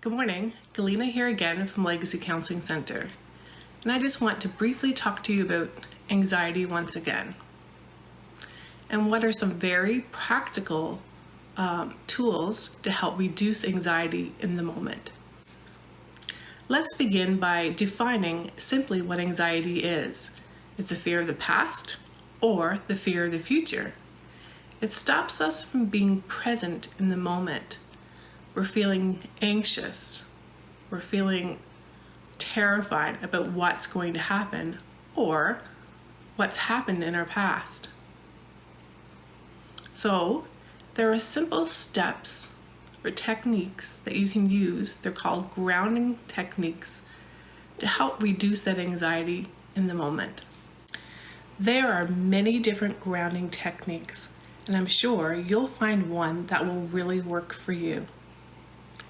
Good morning, Galina here again from Legacy Counseling Center. And I just want to briefly talk to you about anxiety once again. And what are some very practical tools to help reduce anxiety in the moment. Let's begin by defining simply what anxiety is. It's the fear of the past or the fear of the future. It stops us from being present in the moment. We're feeling anxious, we're feeling terrified about what's going to happen or what's happened in our past. So there are simple steps or techniques that you can use. They're called grounding techniques to help reduce that anxiety in the moment. There are many different grounding techniques, and I'm sure you'll find one that will really work for you.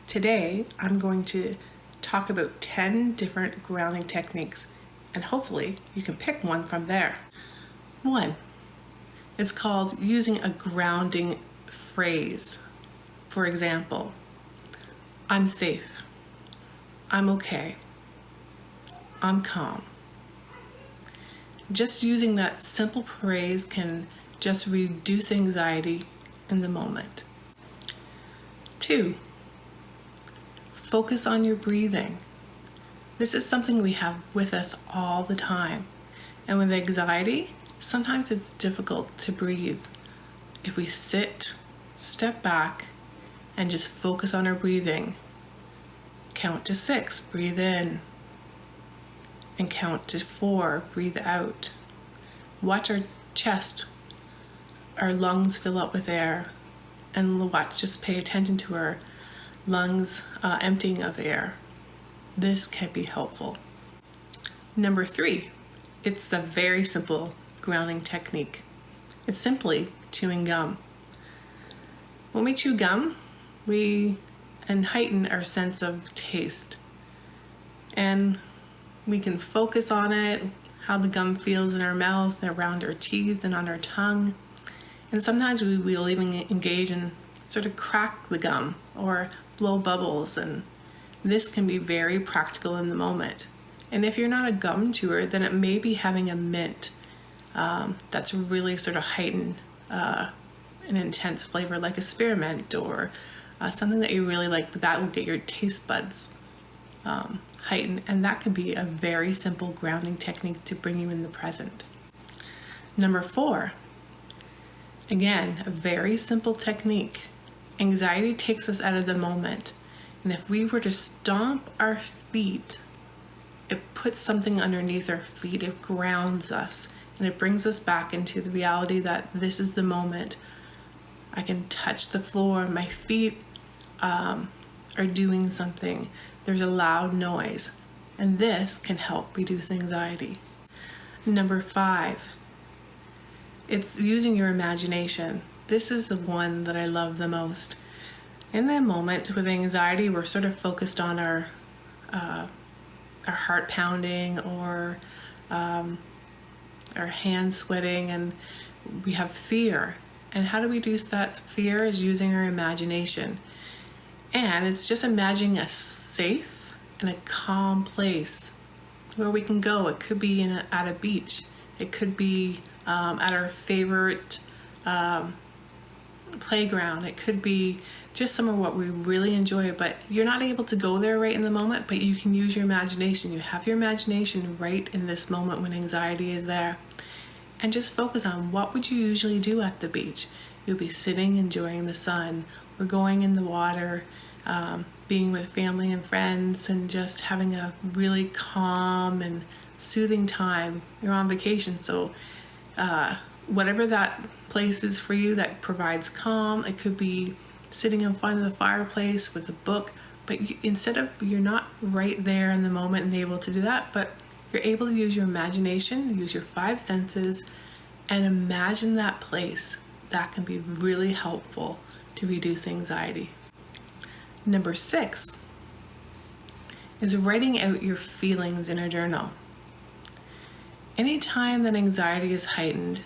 Today, I'm going to talk about 10 different grounding techniques, and hopefully you can pick one from there. One, it's called using a grounding phrase. For example, I'm safe, I'm okay, I'm calm. Just using that simple phrase can just reduce anxiety in the moment. Two, focus on your breathing. This is something we have with us all the time. And with anxiety, sometimes it's difficult to breathe. If we sit, step back, and just focus on our breathing, count to 6, breathe in, and count to 4, breathe out. Watch our chest, our lungs fill up with air, and just pay attention to our lungs emptying of air. This can be helpful. Number 3, it's a very simple grounding technique. It's simply chewing gum. When we chew gum, we heighten our sense of taste. And we can focus on it, how the gum feels in our mouth, around our teeth, and on our tongue. And sometimes we will even engage in sort of crack the gum or blow bubbles, and this can be very practical in the moment. And if you're not a gum chewer, then it may be having a mint that's really sort of heightened an intense flavor, like a spearmint or something that you really like. That will get your taste buds heightened, and that can be a very simple grounding technique to bring you in the present. Number 4, again, a very simple technique. Anxiety takes us out of the moment, and if we were to stomp our feet, it puts something underneath our feet, it grounds us, and it brings us back into the reality that this is the moment. I can touch the floor, my feet are doing something, there's a loud noise, and this can help reduce anxiety. Number 5, it's using your imagination. This is the one that I love the most. In the moment with anxiety, we're sort of focused on our heart pounding or our hands sweating, and we have fear. And how to reduce that fear is using our imagination. And it's just imagining a safe and a calm place where we can go. It could be at a beach. It could be at our favorite playground. It could be just somewhere what we really enjoy, but you're not able to go there right in the moment, but you can use your imagination. You have your imagination right in this moment when anxiety is there, and just focus on what would you usually do at the beach. You'll be sitting enjoying the sun, or going in the water, being with family and friends, and just having a really calm and soothing time. You're on vacation, so whatever that place is for you that provides calm. It could be sitting in front of the fireplace with a book, but you're not right there in the moment and able to do that, but you're able to use your imagination, use your 5 senses, and imagine that place. That can be really helpful to reduce anxiety. Number 6 is writing out your feelings in a journal. Anytime that anxiety is heightened,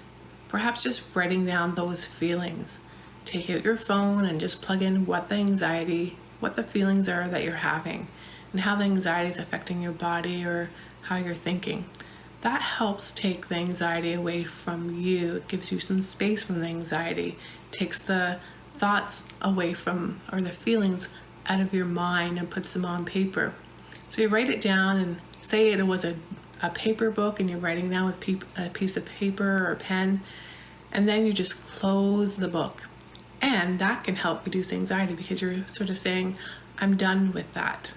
perhaps just writing down those feelings. Take out your phone and just plug in what the anxiety what the feelings are that you're having and how the anxiety is affecting your body or how you're thinking. That helps take the anxiety away from you. It gives you some space from the anxiety, takes the thoughts away from, or the feelings out of your mind, and puts them on paper. So you write it down, and say it was a paper book and you're writing down with a piece of paper or a pen, and then you just close the book. And that can help reduce anxiety because you're sort of saying, I'm done with that.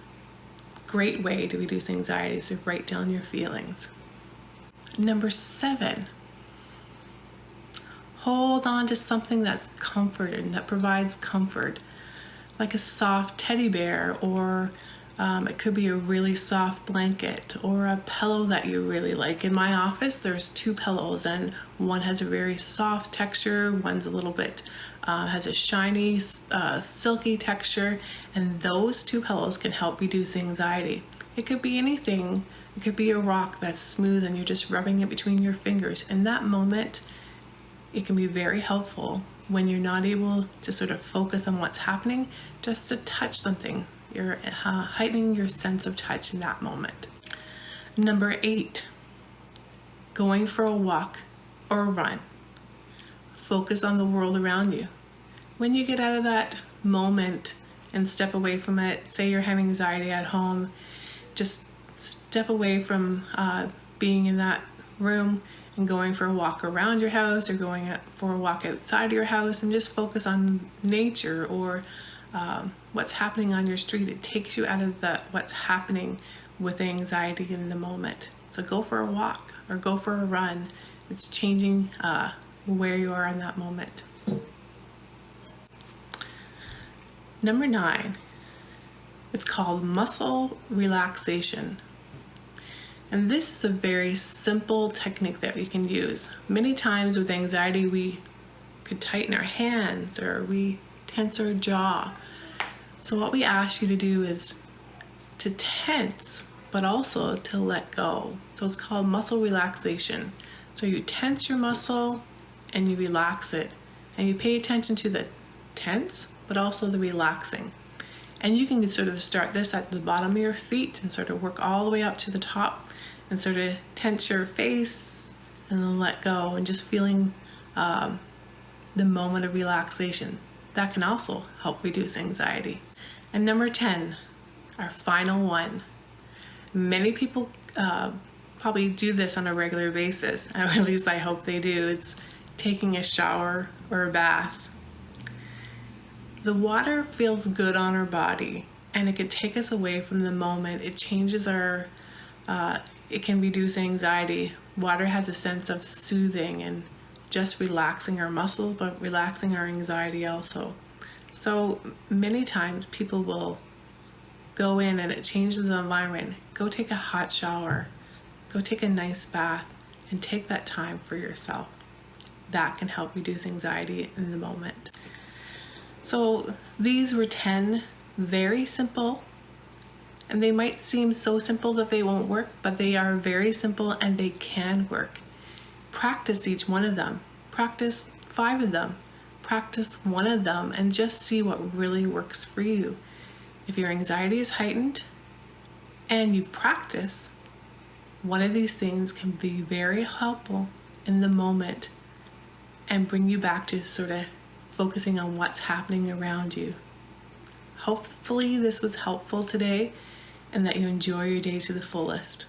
Great way to reduce anxiety is to write down your feelings. Number 7, hold on to something that's comforting, that provides comfort, like a soft teddy bear, or it could be a really soft blanket or a pillow that you really like. In my office, there's 2 pillows, and one has a very soft texture, one's a little bit has a shiny, silky texture, and those 2 pillows can help reduce anxiety. It could be anything. It could be a rock that's smooth and you're just rubbing it between your fingers. In that moment, it can be very helpful when you're not able to sort of focus on what's happening, just to touch something. You're heightening your sense of touch in that moment. Number 8, going for a walk or a run. Focus on the world around you. When you get out of that moment and step away from it, say you're having anxiety at home, just step away from being in that room and going for a walk around your house or going for a walk outside your house, and just focus on nature or what's happening on your street. It takes you out of what's happening with anxiety in the moment. So go for a walk or go for a run. It's changing where you are in that moment. Number 9, it's called muscle relaxation. And this is a very simple technique that we can use. Many times with anxiety, we could tighten our hands or we tense our jaw. So what we ask you to do is to tense, but also to let go. So it's called muscle relaxation. So you tense your muscle and you relax it. And you pay attention to the tense, but also the relaxing. And you can sort of start this at the bottom of your feet and sort of work all the way up to the top and sort of tense your face and then let go, and just feeling the moment of relaxation. That can also help reduce anxiety. And number 10, our final one. Many people probably do this on a regular basis, or at least I hope they do. It's taking a shower or a bath. The water feels good on our body, and it can take us away from the moment. It changes our, it can reduce anxiety. Water has a sense of soothing and just relaxing our muscles, but relaxing our anxiety also. So many times people will go in and it changes the environment. Go take a hot shower, go take a nice bath, and take that time for yourself. That can help reduce anxiety in the moment. So these were 10 very simple, and they might seem so simple that they won't work, but they are very simple and they can work. Practice each one of them. Practice 5 of them. Practice 1 of them and just see what really works for you. If your anxiety is heightened and you've practiced, one of these things can be very helpful in the moment and bring you back to sort of focusing on what's happening around you. Hopefully this was helpful today and that you enjoy your day to the fullest.